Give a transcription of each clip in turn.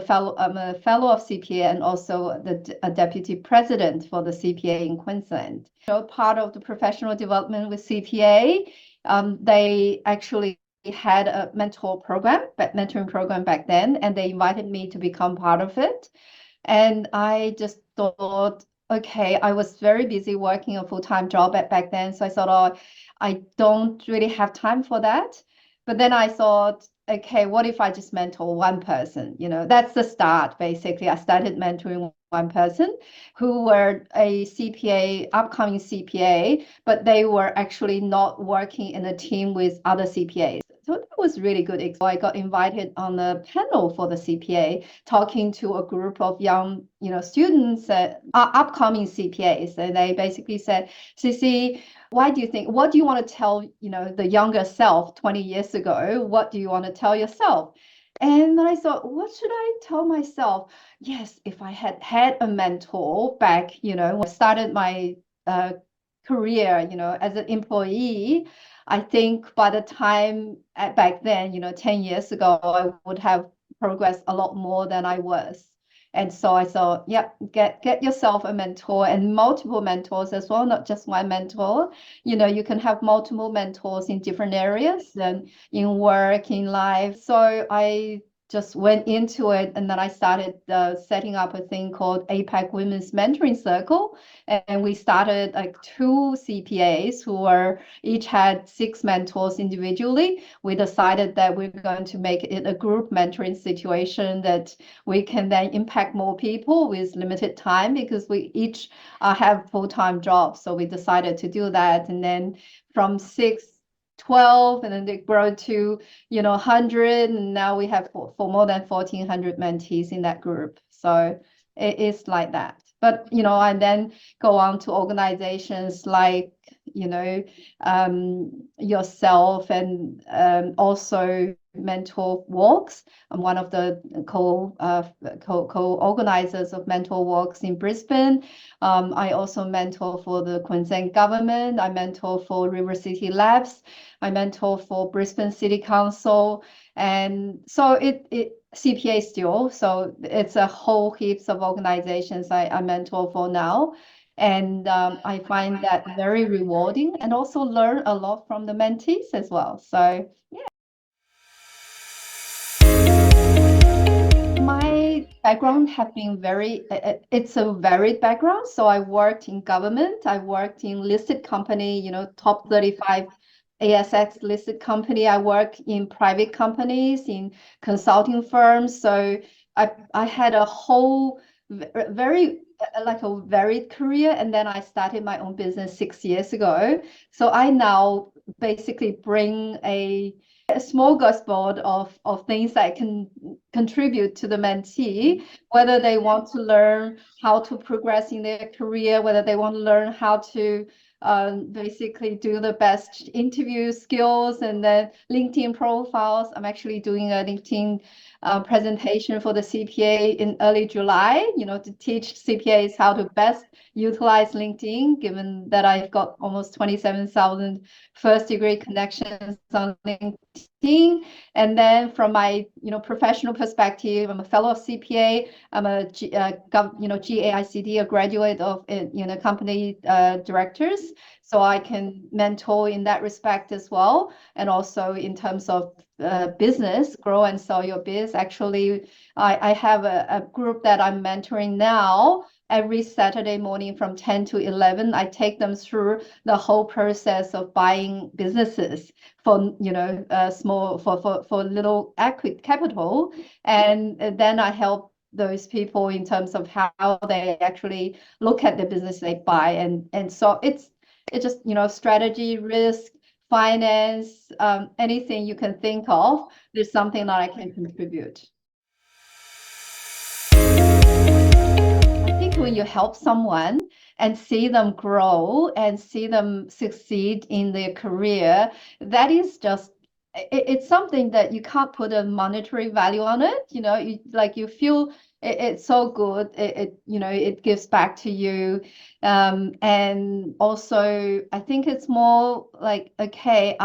fellow of CPA and also a deputy president for the CPA in Queensland. Part of the professional development with CPA, they actually had a mentoring program back then, and they invited me to become part of it. And I just thought, okay, I was very busy working a full-time job back then. So I thought, oh, I don't really have time for that. But then I thought, okay, what if I just mentor one person? That's the start, basically. I started mentoring one person who were a CPA, upcoming CPA, but they were actually not working in a team with other CPAs. So that was really good. I got invited on a panel for the CPA, talking to a group of young, students that are upcoming CPAs. And they basically said, Cissy, what do you want to tell, the younger self 20 years ago? What do you want to tell yourself? And I thought, what should I tell myself? Yes, if I had a mentor back, when I started my career, as an employee, I think by the time back then, 10 years ago, I would have progressed a lot more than I was. And so I thought, yep, get yourself a mentor and multiple mentors as well, not just one mentor. You can have multiple mentors in different areas and in work, in life. So I just went into it, and then I started setting up a thing called APAC Women's Mentoring Circle. And we started like 2 CPAs who each had 6 mentors individually. We decided that we're going to make it a group mentoring situation that we can then impact more people with limited time, because we each have full-time jobs. So we decided to do that. And then from 6, 12, and then they grow to 100, and now we have for more than 1,400 mentees in that group. So it is like that. But I then go on to organizations like yourself, and also mentor walks. I'm one of the co-organizers of mentor walks in Brisbane. I also mentor for the Queensland government. I mentor for River City Labs. I mentor for Brisbane City Council. And so it CPA still. So it's a whole heaps of organizations I mentor for now. And I find that very rewarding, and also learn a lot from the mentees as well. So yeah. My background have been it's a varied background. So I worked in government, I worked in listed company, top 35 ASX listed company. I work in private companies, in consulting firms. So I had a whole very like a varied career, and then I started my own business 6 years ago. So I now basically bring a smorgasbord of things that can contribute to the mentee, whether they want to learn how to progress in their career, whether they want to learn how to basically do the best interview skills, and then LinkedIn profiles. I'm actually doing a LinkedIn presentation for the CPA in early July, to teach CPAs how to best utilize LinkedIn, given that I've got almost 27,000 first-degree connections on LinkedIn. And then from my, professional perspective, I'm a fellow of CPA. I'm a GAICD, a graduate of, company directors. So I can mentor in that respect as well. And also in terms of business, grow and sell your biz. Actually, I have a group that I'm mentoring now. Every Saturday morning from 10 to 11, I take them through the whole process of buying businesses for, small, for little capital. And then I help those people in terms of how they actually look at the business they buy. And so it's just, strategy, risk, finance, anything you can think of, there's something that I can contribute. I think when you help someone and see them grow and see them succeed in their career, that is just, it's something that you can't put a monetary value on it. You feel it's so good. It gives back to you. And also I think it's more like, okay,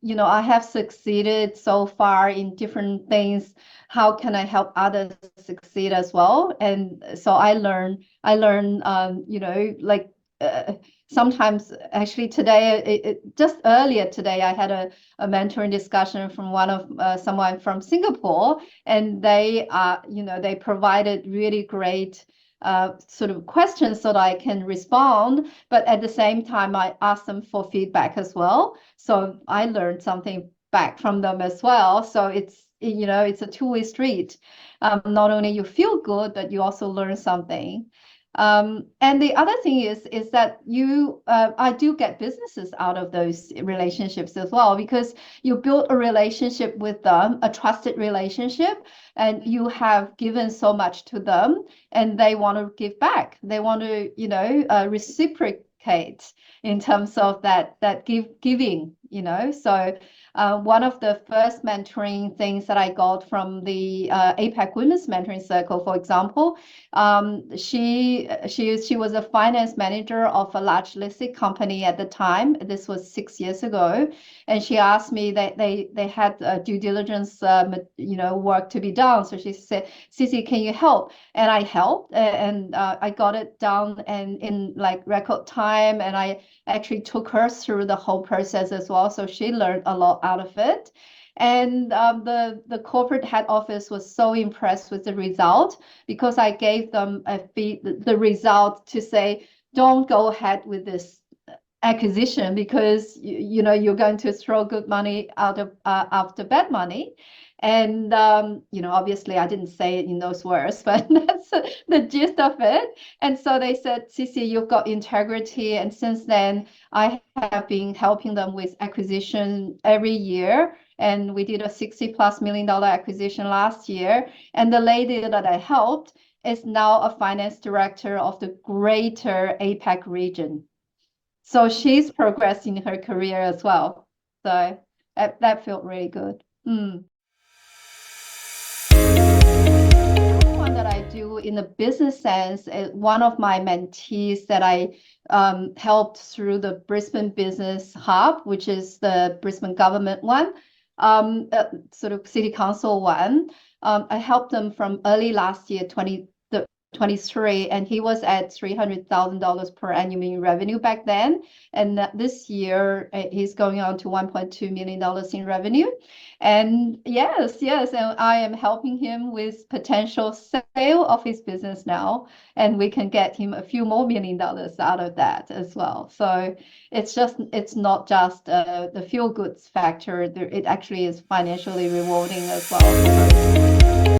I have succeeded so far in different things. How can I help others succeed as well? And so I learn, like uh, sometimes actually today, just earlier today, I had a mentoring discussion from someone from Singapore, and they provided really great sort of questions so that I can respond. But at the same time, I asked them for feedback as well. So I learned something back from them as well. So it's a two-way street. Not only you feel good, but you also learn something. And the other thing is that I do get businesses out of those relationships as well, because you build a relationship with them, a trusted relationship, and you have given so much to them, and they want to give back. They want to, reciprocate in terms of that giving. So one of the first mentoring things that I got from the APAC Women's Mentoring Circle, for example, she was a finance manager of a large listed company at the time. This was 6 years ago, and she asked me that they had due diligence, work to be done. So she said, "Cissy, can you help?" And I helped, and I got it done and in like record time, and I actually took her through the whole process as well. So she learned a lot out of it. And the corporate head office was so impressed with the result, because I gave them the result to say, don't go ahead with this acquisition, because you're going to throw good money out of after bad money. And obviously I didn't say it in those words, but that's the gist of it. And so they said, "Cissy, you've got integrity." And since then I have been helping them with acquisition every year, and we did a $60+ million acquisition last year. And the lady that I helped is now a finance director of the greater APAC region. So she's progressing her career as well. So that felt really good. One that I do in the business sense is one of my mentees that I helped through the Brisbane Business Hub, which is the Brisbane government one, sort of city council one. I helped them from early last year, 2023, and he was at $300,000 per annum in revenue back then. And this year, he's going on to $1.2 million in revenue. And yes, and I am helping him with potential sale of his business now, and we can get him a few more $1 million out of that as well. So it's not just the feel goods factor. It actually is financially rewarding as well.